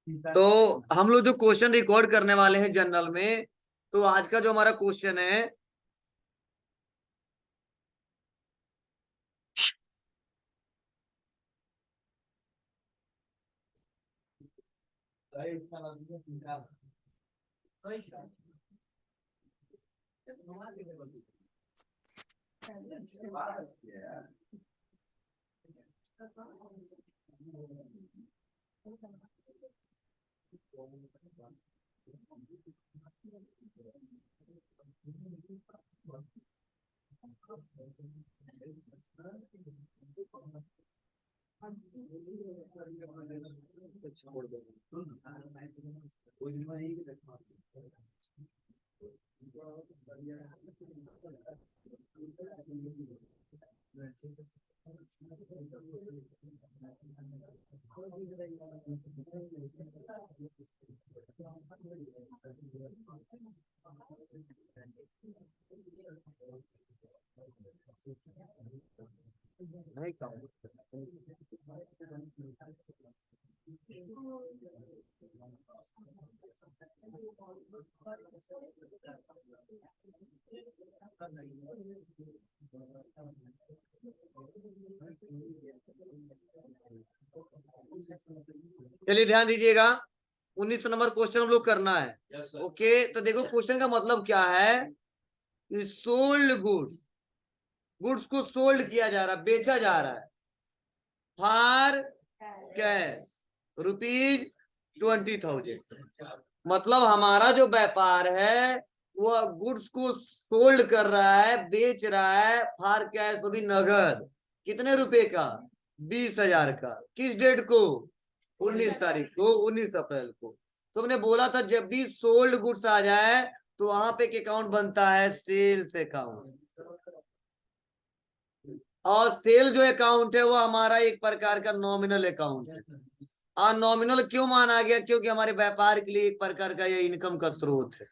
तो हम लोग जो क्वेश्चन रिकॉर्ड करने वाले हैं जनरल में, तो आज का जो हमारा क्वेश्चन है, चलिए ध्यान दीजिएगा, 19 नंबर क्वेश्चन हम लोग करना है। ओके, तो देखो क्वेश्चन का मतलब क्या है, सोल्ड गुड्स, गुड्स को सोल्ड किया जा रहा है, बेचा जा रहा है, फॉर कैश ₹20,000। मतलब हमारा जो व्यापार है वो गुड्स को सोल्ड कर रहा है, बेच रहा है, फॉर कैश, वो भी नगद। कितने रुपए का? 20,000 का। किस डेट को? 19 तारीख को, 19 अप्रैल को। तो हमने बोला था जब भी सोल्ड गुड्स आ जाए तो वहां पे एक अकाउंट बनता है, सेल्स अकाउंट। और सेल जो अकाउंट है वो हमारा एक प्रकार का नॉमिनल अकाउंट है। और नॉमिनल क्यों माना गया? क्योंकि हमारे व्यापार के लिए एक प्रकार का ये इनकम का स्रोत है।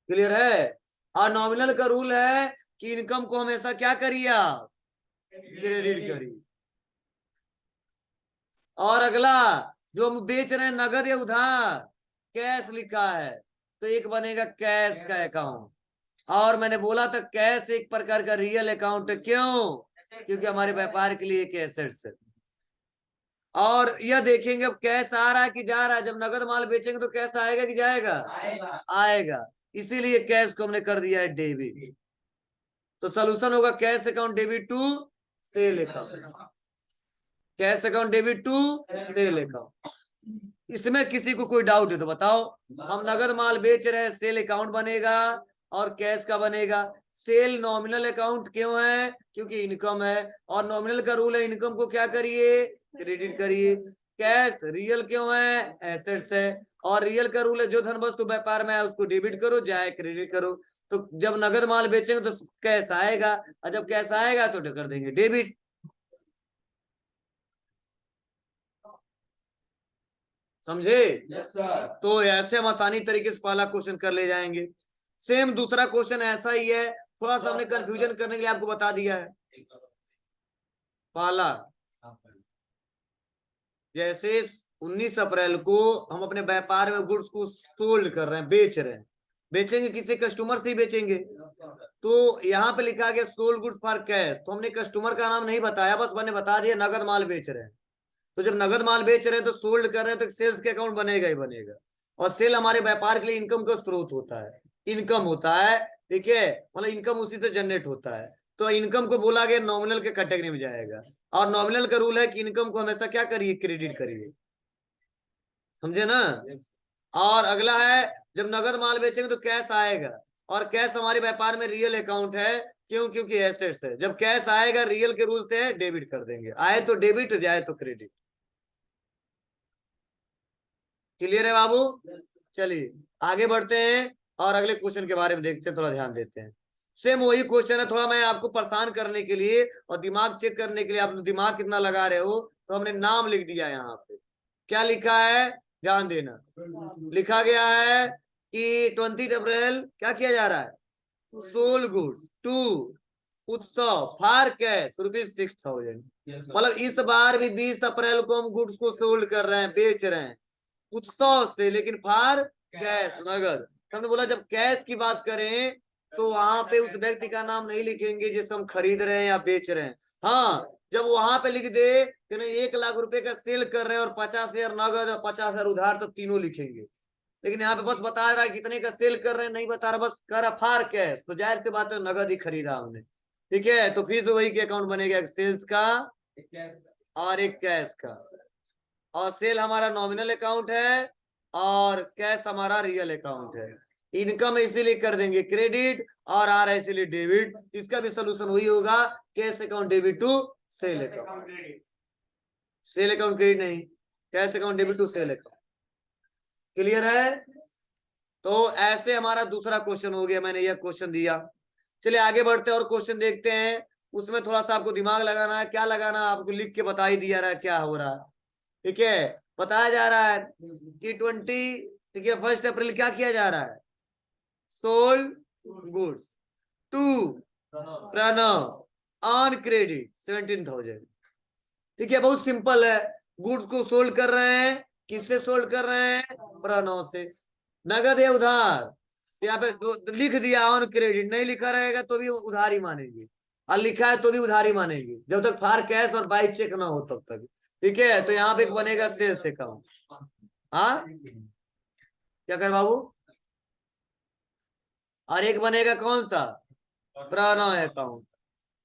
क्लियर है? और नॉमिनल का रूल है कि इनकम को हमेशा क्या करिए आप? क्रेडिट करिए। और अगला, जो हम बेच रहे हैं नगद या उधार, कैश लिखा है, तो एक बनेगा कैश का अकाउंट। और मैंने बोला था कैश एक प्रकार का रियल अकाउंट है। क्यों? क्योंकि हमारे व्यापार के लिए एक एसेट्स है। और यह देखेंगे अब कैश आ रहा है कि जा रहा है। जब नगद माल बेचेंगे तो कैश आएगा कि जाएगा? आएगा। इसीलिए कैश को हमने कर दिया है डेबिट। तो सोल्यूशन होगा cash account debit to sale account, cash account debit to sale account. इसमें किसी को कोई डाउट है तो बताओ। हम नगद माल बेच रहे हैं, सेल अकाउंट बनेगा और कैश का बनेगा। सेल नॉमिनल अकाउंट क्यों है? क्योंकि इनकम है, और नॉमिनल का रूल है इनकम को क्या करिए? क्रेडिट करिए। कैश रियल क्यों है? एसेट्स है। और रियल का रूल है जो धन वस्तु व्यापार में है उसको डेबिट करो, चाहे क्रेडिट करो। तो जब नगद माल बेचेंगे तो कैश आएगा, और जब कैश आएगा तो कर देंगे डेबिट। समझे? Yes sir. तो ऐसे हम आसानी तरीके से पहला क्वेश्चन कर ले जाएंगे। सेम दूसरा क्वेश्चन ऐसा ही है, थोड़ा सा हमने कंफ्यूजन करने के लिए आपको बता दिया है। पहला, जैसे 19 अप्रैल को हम अपने व्यापार में गुड्स को सोल्ड कर रहे हैं, बेच रहे हैं। बेचेंगे किसी कस्टमर से ही बेचेंगे। तो यहाँ पे लिखा गया सोल्ड गुड्स फॉर कैश, तो हमने कस्टमर का नाम नहीं बताया, बस मैंने बता दिया नगद माल बेच रहे हैं। तो जब नगद माल बेच रहे हैं तो सोल्ड कर रहे हैं तो सेल्स के अकाउंट बनेगा ही बनेगा। और सेल हमारे व्यापार के लिए इनकम का स्रोत होता है, इनकम होता है। ठीक है, मतलब इनकम उसी से जनरेट होता है। तो इनकम को बोला गया नॉमिनल के कैटेगरी में जाएगा। और नॉमिनल का रूल है कि इनकम को हमेशा क्या करिए? क्रेडिट करिए। समझे ना? और अगला है, जब नगद माल बेचेंगे तो कैश आएगा, और कैश हमारे व्यापार में रियल अकाउंट है। क्यों? क्योंकि एसेट्स है। जब कैश आएगा रियल के रूल से डेबिट कर देंगे, आए तो डेबिट, जाए तो क्रेडिट। क्लियर है बाबू? चलिए आगे बढ़ते हैं और अगले क्वेश्चन के बारे में देखते हैं, थोड़ा ध्यान देते हैं। सेम वही क्वेश्चन है, थोड़ा मैं आपको परेशान करने के लिए और दिमाग चेक करने के लिए, आप दिमाग कितना लगा रहे हो, तो हमने नाम लिख दिया यहाँ पे। क्या लिखा है? ध्यान देना। लिखा गया है कि 20 अप्रैल क्या किया जा रहा है? सोल गुड्स टू उत्सव फॉर कैश ₹6,000। मतलब इस बार भी 20 अप्रैल को हम गुड्स को सोल्ड कर रहे हैं, बेच रहे हैं उत्सव से, लेकिन फार कैश, नगद। हमने बोला जब कैश की बात करें तो वहां पे उस व्यक्ति का नाम नहीं लिखेंगे जिसको हम खरीद रहे हैं या बेच रहे हैं। हाँ, जब वहां पे लिख दे कि नहीं 1 लाख रुपए का सेल कर रहे हैं और 50,000 नगद और 50,000 उधार, तो तीनों लिखेंगे। लेकिन यहाँ पे बस बता रहा है कितने का सेल कर रहे हैं, नहीं बता रहा, बस कर रहा फार कैश, तो जाहिर सी बात है नगद ही खरीदा हमने। ठीक है, तो फिर से वही के अकाउंट बनेगा, एक सेल्स का और एक कैश का। और सेल हमारा नॉमिनल अकाउंट है और कैश हमारा रियल अकाउंट है। इनकम इसीलिए कर देंगे क्रेडिट और आर इसीलिए डेबिट। इसका भी सोल्यूशन वही होगा, cash account debit to sale account. Sale account credit नहीं, cash account debit to sale account. Clear है? तो ऐसे हमारा दूसरा क्वेश्चन हो गया, मैंने यह क्वेश्चन दिया। चलिए आगे बढ़ते हैं और क्वेश्चन देखते हैं। उसमें थोड़ा सा आपको दिमाग लगाना है, क्या लगाना आपको लिख के बता ही दिया रहा है क्या हो रहा है। ठीक है, बताया जा रहा है कि 20, ठीक है, 1 अप्रैल क्या किया जा रहा है, sold goods to Pranav on credit 17,000। ठीक है, बहुत सिंपल है। गुड्स को सोल्ड कर रहे हैं, किससे सोल्ड कर रहे हैं, प्रणव से। नगद या उधार, यहाँ पे लिख दिया ऑन क्रेडिट, नहीं लिखा रहेगा तो भी उधार ही मानेंगे, और लिखा है तो भी उधार ही मानेंगे जब तक फार कैश और बाई चेक ना हो तब तक। ठीक है, तो यहाँ पे एक बनेगा सेल्स अकाउंट। हाँ, क्या कर बाबू, और एक बनेगा कौन सा, प्रणव अकाउंट।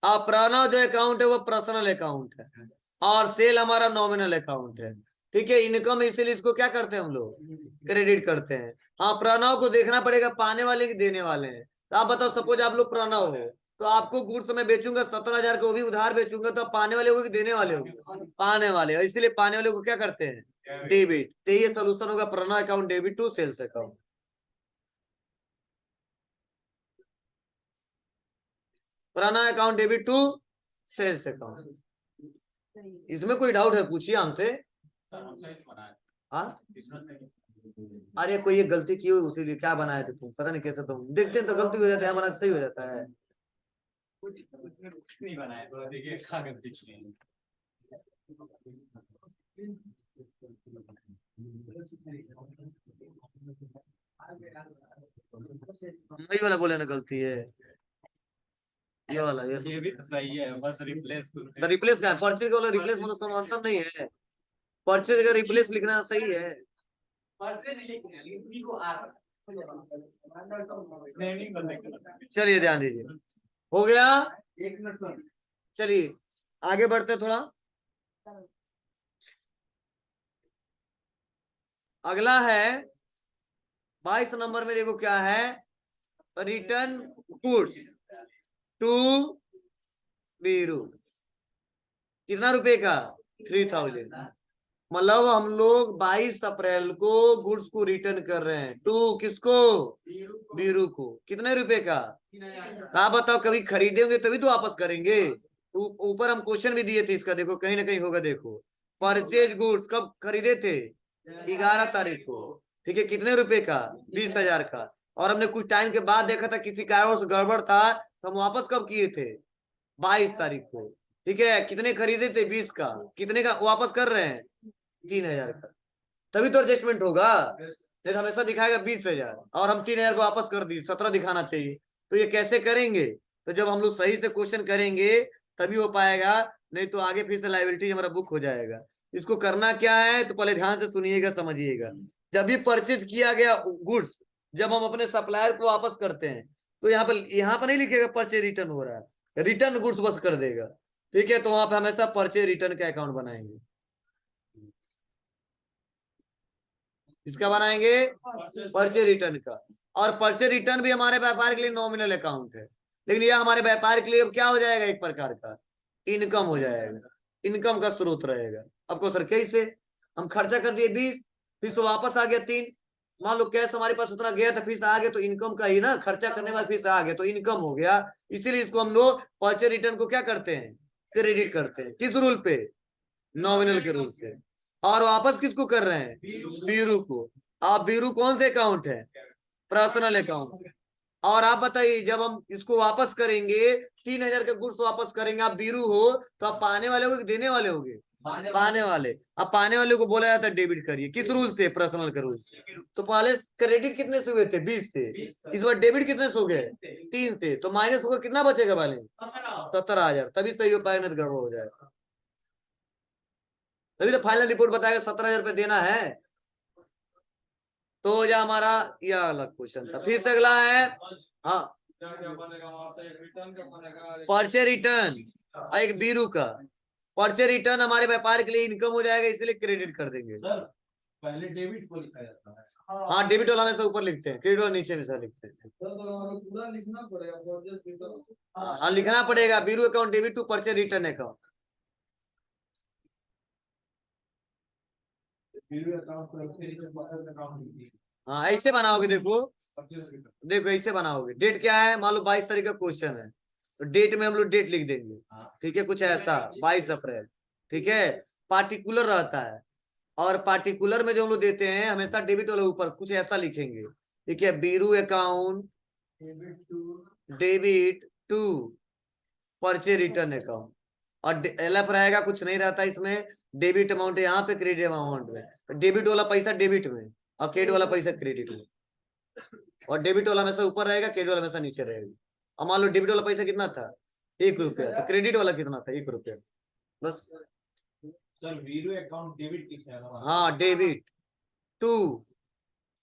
हाँ, प्रणव जो अकाउंट है वो पर्सनल अकाउंट है और सेल हमारा नॉमिनल अकाउंट है। ठीक है, इनकम इसीलिए इसको क्या करते हैं हम लोग, क्रेडिट करते हैं। हाँ, प्रणव को देखना पड़ेगा पाने वाले की देने वाले हैं। तो आप बताओ, सपोज आप लोग प्रणव हो, तो आपको गुड्स मैं बेचूंगा 17,000 को, भी उधार बेचूंगा, तो आप पाने वाले हो कि देने वाले हो, पाने वाले हो, इसीलिए पाने वाले को क्या करते हैं, डेबिट। तो ये सोल्यूशन होगा Pranav account debit to sales account. Pranav account debit to sales account. इसमें कोई डाउट है पूछिए हमसे। हाँ, अरे कोई ये गलती की हुई उसी लिए क्या बनाए थे तुम, पता नहीं कैसे, तुम देखते हैं तो गलती हो जाता है, हमारा सही हो जाता है। कुछ नहीं बनाया, तो देखिए वही वाला बोले ना गलती है, ये वाला, ये भी तो सही है, बस रिप्लेस, रिप्लेस का है, परचेज का वाला रिप्लेस मतलब समांतर नहीं है, परचेज का रिप्लेस लिखना सही है। चलिए ध्यान दीजिए, हो गया। चलिए आगे बढ़ते थोड़ा। अगला है 22 नंबर में, देखो क्या है, रिटर्न गुड्स टू बीरू। कितना रुपए का, 3,000। मतलब हम लोग 22 अप्रैल को गुड्स को रिटर्न कर रहे हैं टू किसको, बीरू को। कितने रुपए का, आप बताओ, कभी खरीदेंगे तभी तो वापस करेंगे। ऊपर हम क्वेश्चन भी दिए थे इसका, देखो कहीं ना कहीं होगा, देखो परचेज गुड्स कब खरीदे थे, 11 तारीख को। ठीक है, कितने रुपए का, 20,000 का। और हमने कुछ टाइम के बाद देखा था किसी कारण से गड़बड़ था, तो हम वापस कब किए थे, 22 तारीख को। ठीक है, कितने खरीदे थे, 20 का, कितने का वापस कर रहे हैं, 3,000 का। तभी तो एडजस्टमेंट होगा, नहीं तो हमेशा दिखाएगा 20,000 और हम 3,000 को वापस कर दी, 17 दिखाना चाहिए। तो ये कैसे करेंगे, तो जब हम लोग सही से क्वेश्चन करेंगे तभी हो पाएगा, नहीं तो आगे फिर से लाइबिलिटी हमारा बुक हो जाएगा। इसको करना क्या है, तो पहले ध्यान से सुनिएगा, समझिएगा। जब भी परचेज किया गया गुड्स, जब हम अपने सप्लायर को वापस करते हैं, तो यहाँ पर नहीं लिखेगा परचेज रिटर्न हो रहा है, रिटर्न गुड्स बस कर देगा। ठीक है, तो वहां पे हमेशा परचेज रिटर्न का अकाउंट बनाएंगे। इसका बनाएंगे, परचेज रिटर्न का। और परचेज रिटर्न भी हमारे व्यापार के लिए नॉमिनल अकाउंट है, लेकिन यह हमारे व्यापार के लिए क्या हो जाएगा, एक प्रकार का इनकम हो जाएगा, इनकम का स्रोत रहेगा। आपको सर कैसे, हम खर्चा कर दिए 20, फिर से वापस आ गया 3, मान लो कैश हमारे पास उतना गया था, फिर से आ गया, तो इनकम का ही ना, खर्चा करने के बाद फिर से आ गया तो इनकम हो गया। इसीलिए इसको हम लोग परचेज रिटर्न को क्या करते हैं, क्रेडिट करते हैं। किस रूल पे, नॉमिनल के रूल से। और वापस किसको कर रहे हैं, बीरू को। आप बीरू कौन से अकाउंट है, पर्सनल अकाउंट। और आप बताइए जब हम इसको वापस करेंगे 3,000 का गुड्स वापस करेंगे, आप बीरू हो तो आप पाने वाले हो कि देने वाले होगे? पाने वाले। अब पाने वाले को बोला जाता है डेबिट करिए, किस रूल से? पर्सनल के रूल से। तो पहले क्रेडिट कितने से हुए थे? 20 से। इस बार डेबिट कितने से हो गए? 3 से। तो माइनस होकर कितना बचेगा बैलेंस? 17,000। तभी सही हो पाएगा, नहीं तो गड़बड़ हो जाएगा। तभी तो फाइनल रिपोर्ट बताएगा 17,000 रुपये देना है। तो हो जा हमारा यह अलग क्वेश्चन था। फिर से अगला है, हाँ, पर्चे रिटर्न। एक बीरू का पर्चे रिटर्न हमारे व्यापार के लिए इनकम हो जाएगा, इसलिए क्रेडिट कर देंगे। पहले डेबिट को लिखा जाता है। हाँ, डेबिट वाला में से ऊपर लिखते हैं, क्रेडिट वाला नीचे में से लिखते हैं। पूरा लिखना पड़ेगा। हाँ, लिखना पड़ेगा, बीरू अकाउंट डेबिट टू पर्चे रिटर्न अकाउंट। हाँ, ऐसे बनाओगे, देखो देखो ऐसे बनाओगे। डेट क्या है? मान लो 22 तारीख का क्वेश्चन है, तो डेट में हम लोग डेट लिख देंगे, ठीक है, कुछ ऐसा 22 अप्रैल, ठीक है। पार्टिकुलर रहता है, और पार्टिकुलर में जो हम लोग देते हैं हमेशा डेबिट वाले ऊपर कुछ ऐसा लिखेंगे, ठीक है। बीरू account debit to purchase return account, और एलएफ रहेगा, कुछ नहीं रहता इसमें। डेबिट अमाउंट यहाँ पे, क्रेडिट अमाउंट में। डेबिट वाला पैसा डेबिट में और क्रेडिट वाला पैसा क्रेडिट में, और डेबिट वाला हमेशा ऊपर रहेगा, क्रेडिट वाला हमेशा नीचे रहेगा। अब मान लो डेबिट वाला पैसा कितना था? 1 रुपया, तो क्रेडिट वाला कितना था? 1 रुपया, बस। सर वीरू अकाउंट डेबिट लिखा है। हाँ, डेबिट टू,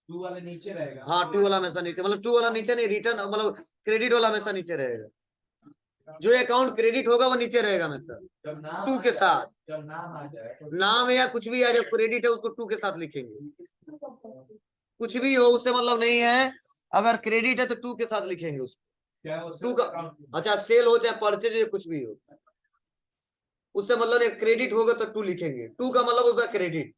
टू वाला नीचे रहेगा। हाँ, टू वाला हमेशा नीचे, मतलब टू वाला नीचे नहीं, रिटर्न मतलब क्रेडिट वाला हमेशा नीचे रहेगा। जो अकाउंट क्रेडिट होगा वो नीचे रहेगा हमेशा टू के साथ। जब नाम आ जाए नाम या कुछ भी आ जाए, क्रेडिट है उसको टू के साथ लिखेंगे। कुछ भी हो उससे मतलब नहीं है, अगर क्रेडिट है तो टू के साथ लिखेंगे उसको। टू का, अच्छा, सेल हो चाहे परचेज हो, कुछ भी हो, उससे मतलब एक क्रेडिट होगा तो टू लिखेंगे। टू का मतलब उसका क्रेडिट,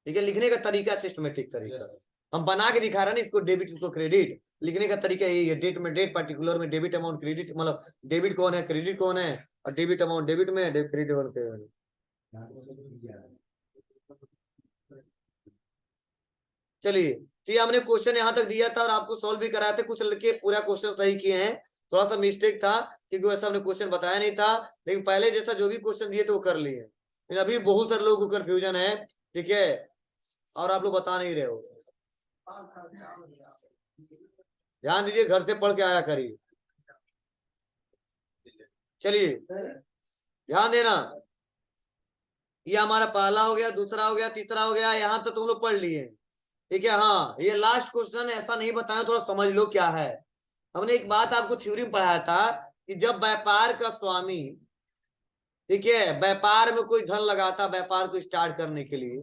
ठीक है। लिखने का तरीका सिस्टमेटिक तरीका, हम बना के दिखा रहे हैं ना, इसको डेबिट इसको क्रेडिट। लिखने का तरीका यही है, डेट में डेट, पार्टिकुलर में डेबिट अमाउंट, क्रेडिट मतलब डेबिट कौन है, क्रेडिट कौन है, और डेबिट अमाउंट डेबिट में, क्रेडिट अमाउंट। चलिए, तो ये हमने क्वेश्चन यहाँ तक दिया था और आपको सॉल्व भी कराया था। कुछ लड़के पूरा क्वेश्चन सही किए हैं, थोड़ा सा मिस्टेक था क्योंकि वैसा हमने क्वेश्चन बताया नहीं था, लेकिन पहले जैसा जो भी क्वेश्चन दिए थे वो कर लिए। लेकिन अभी बहुत सारे लोगों को कंफ्यूजन है, ठीक है, और आप लोग बता नहीं रहे हो। ध्यान दीजिए, घर से पढ़ के आया करिए। चलिए, ध्यान देना। ये हमारा पहला हो गया, दूसरा हो गया, तीसरा हो गया, यहाँ तक तुम लोग पढ़ लिए, ठीक है। हाँ, ये लास्ट क्वेश्चन ऐसा नहीं बताया, थोड़ा समझ लो क्या है। हमने एक बात आपको थ्योरी में पढ़ाया था कि जब व्यापार का स्वामी, ठीक है, व्यापार में कोई धन लगाता व्यापार को स्टार्ट करने के लिए,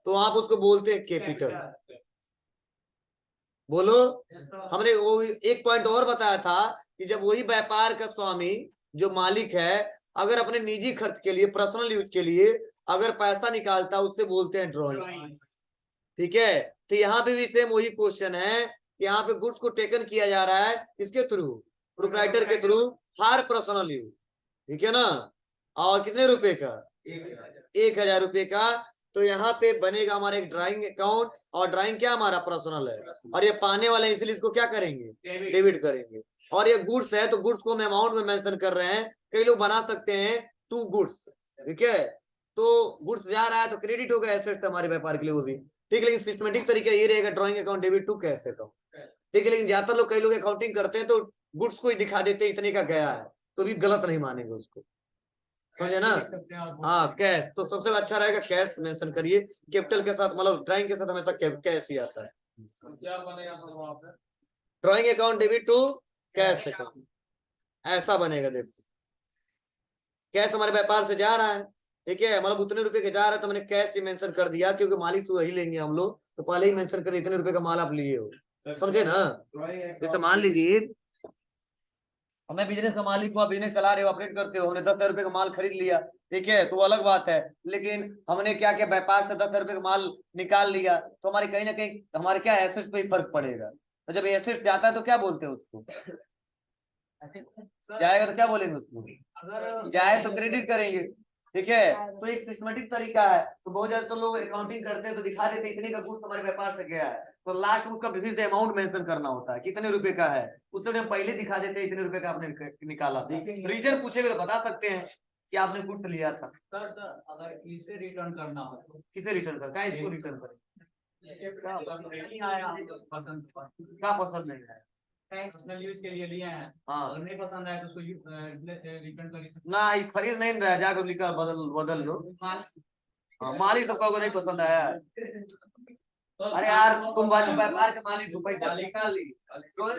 तो आप उसको बोलते हैं कैपिटल। बोलो। हमने वो एक पॉइंट और बताया था कि जब वही व्यापार का स्वामी जो मालिक है, अगर अपने निजी खर्च के लिए, पर्सनल यूज के लिए अगर पैसा निकालता, उससे बोलते हैं ड्रॉइंग, ठीक है। तो यहाँ पे भी सेम वही क्वेश्चन है कि यहाँ पे गुड्स को टेकन किया जा रहा है इसके थ्रू, प्रोप्राइटर के थ्रू, हर पर्सनल यूज, ठीक है ना। और कितने रुपए का? 1,000 रुपए का। तो यहाँ पे बनेगा हमारा एक ड्राइंग अकाउंट, और ड्राइंग क्या हमारा पर्सनल है, और ये पाने वाले हैं, इसलिए इसको क्या करेंगे? डेबिट करेंगे। और ये गुड्स है तो गुड्स को हम अमाउंट में मेंशन कर रहे हैं, कई लोग बना सकते हैं टू गुड्स, ठीक है। तो गुड्स जा रहा है तो क्रेडिट होगा, एसेट्स हमारे व्यापार के लिए वो भी, ठीक है। लेकिन सिस्टमेटिक तरीका ये रहेगा, drawing account debit to cash account, ठीक है। लेकिन ज्यादातर लोग, कई लोग अकाउंटिंग करते हैं तो गुड्स को ही दिखा देते हैं इतने का गया है, तो भी गलत नहीं मानेंगे उसको, समझे ना। हाँ, कैश तो सबसे अच्छा रहेगा, कैश मेंशन करिए कैपिटल के साथ, मतलब ड्राइंग के साथ हमेशा कैश ही आता है। क्या बनेगा सर वहां पे? Drawing account debit to cash account, ऐसा बनेगा। देखो, कैश हमारे व्यापार से जा रहा है, ठीक है, मतलब उतने रुपए के जा रहा है, तो मैंने कैश ही मेंशन कर दिया, क्योंकि मालिक तो वही लेंगे हम लोग, तो पहले ही मेंशन कर इतने रुपए का माल आप लिए हो, समझे ना। जैसे मान लीजिए मैं बिजनेस का मालिक हूँ, आप बिजनेस चला रहे हो, ऑपरेट करते हो, हमने 10,000 रुपए का माल खरीद लिया, ठीक है, तो वो अलग बात है। लेकिन हमने क्या किया, व्यापार से 10,000 रुपए का माल निकाल लिया, तो हमारे कहीं ना कहीं हमारे क्या एसेट्स पे ही फर्क पड़ेगा। तो जब एसेट्स जाता है तो क्या बोलते हैं उसको? जाएगा तो क्या बोलेंगे उसको? जाए तो क्रेडिट करेंगे, ठीक है, तो एक सिस्टमेटिक तरीका है। तो बहुत ज्यादा तो लोग अकाउंटिंग करते हैं तो दिखा देते इतने का गुड्स हमारे व्यापार से गया है, तो लास्ट में उसका विभिन्न अमाउंट मेंशन करना होता है कितने रुपए का है, उससे हम पहले दिखा देते हैं इतने रुपए का आपने निकाला था। रीजन पूछेगा तो बता सकते हैं कि आपने गुड्स लिया था। सर अगर इसे रिटर्न करना हो तो किसे रिटर्न कर, क्या इसको रिटर्न करें, नहीं आया पसंद, क्या पसंद नहीं है, पर्सनल यूज के लिए लिए हैं, हाँ अगर नहीं पसंद आया तो उसको रिटर्न कर सकते ना, ये खरीद नहीं रहा, जाकर लिखा बदल लो। मालिक सबका को नहीं पसंद आया। अरे यार तुम व्यापार के मालिक हो, पैसा निकाल ली,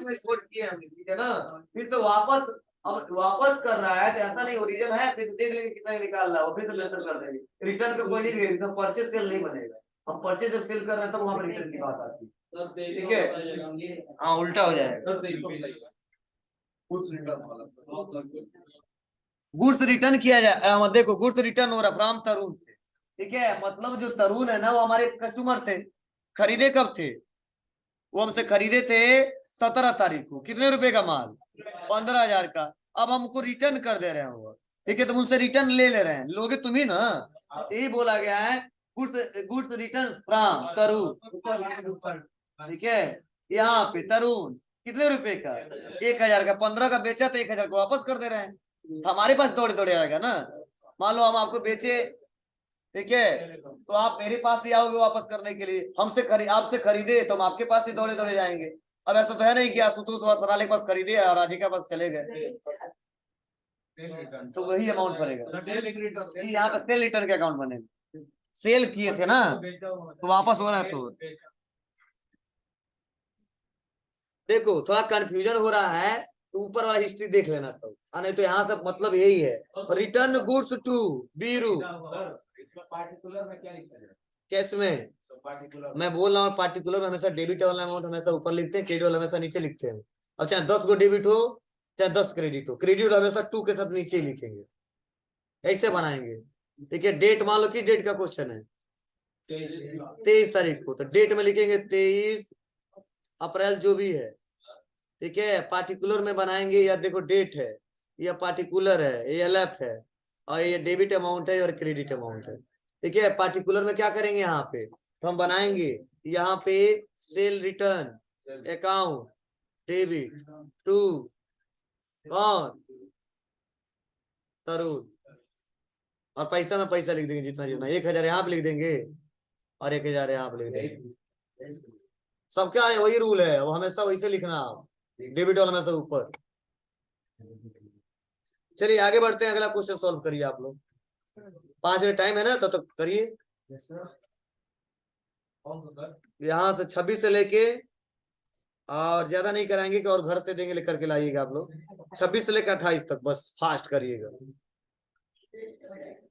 में कोट किए हमने, ठीक है ना, फिर तो वापस, अब वापस कर रहा है तो ऐसा नहीं ओरिजिनल है, फिर देख लेंगे कितना निकाल रहा है, फिर तो मेंशन कर देंगे। रिटर्न का कोई नहीं रहेगा, परचेज सेल नहीं बनेगा। हम परचेज जब सेल कर रहे हैं तब वहां पर रिटर्न की बात आती है, ठीक है, हाँ उल्टा हो जाएगा। गुड्स रिटर्न किया जाए, देखो गुड्स रिटर्न हो रहा फ्रॉम तरुण से, ठीक है, मतलब जो तरुण है ना वो हमारे कस्टमर थे, खरीदे कब थे, वो हमसे खरीदे थे 17 तारीख को, कितने रुपए का माल, 15,000 का। अब हमको रिटर्न कर दे रहे हैं वो, ठीक है, तुम उनसे रिटर्न ले रहे हैं, लोगे तुम ही ना, यही बोला गया है, गुड्स रिटर्न फ्रॉम तरुण, ठीक है, यहाँ पे तरुण कितने रुपए का, 1,000 का, 15 का बेचा तो 1,000 को वापस कर दे रहे हैं, तो हमारे पास दौड़े दौड़े आएगा ना। मान लो हम आपको बेचे, ठीक है, तो आप मेरे पास ही आओगे वापस करने के लिए, आपसे खरीदे तो हम आपके पास ही दौड़े दौड़े जाएंगे। अब ऐसा तो है नहीं कि आशुतोष सराले के पास खरीदे और राधिका पास चले गए, तो वही अमाउंट बनेगा। यहाँ पे सेल रिटर्न के अकाउंट बनेगा, सेल किए थे ना तो वापस हो रहा है। तो देखो थोड़ा कंफ्यूजन हो रहा है तो ऊपर वाला हिस्ट्री देख लेना, तो नहीं तो यहाँ से मतलब यही है, return goods to Biru, particular में क्या लिखा है, कैश में मैं बोल रहा हूँ, पार्टिकुलर में हमेशा डेबिट वाला अमाउंट हमेशा ऊपर लिखते हैं, क्रेडिट वाला हमेशा नीचे लिखते हैं। अब चाहे 10 को डेबिट हो चाहे 10 क्रेडिट हो, क्रेडिट हमेशा 2 के साथ नीचे लिखेंगे, ऐसे बनाएंगे, ठीक है। डेट मान लो कि डेट का क्वेश्चन है 23 तारीख को, तो डेट में लिखेंगे 23 अप्रैल जो भी है, ठीक है। पार्टिकुलर में बनाएंगे, या देखो डेट है, या पार्टिकुलर है, ये एलएफ है, और ये डेबिट अमाउंट है और क्रेडिट अमाउंट है, ठीक है। पार्टिकुलर में क्या करेंगे, यहाँ पे तो हम बनाएंगे, यहाँ पे sale return account debit to कौन, तरुण, और पैसा में पैसा लिख देंगे जितना जितना, 1,000 यहाँ पे लिख देंगे और 1,000 यहाँ पे लिख देंगे। सबका वही रूल है, वो हमेशा वैसे लिखना, डेबिट वाला हमेशा ऊपर। चलिए आगे बढ़ते हैं, अगला क्वेश्चन सॉल्व करिए आप लोग, 5 मिनट टाइम है ना, तब तक करिए। यहाँ से 26 से लेके, और ज्यादा नहीं कराएंगे कि और घर से देंगे, लेकर के लाइएगा आप लोग, 26 से लेकर 28 तक बस फास्ट करिएगा।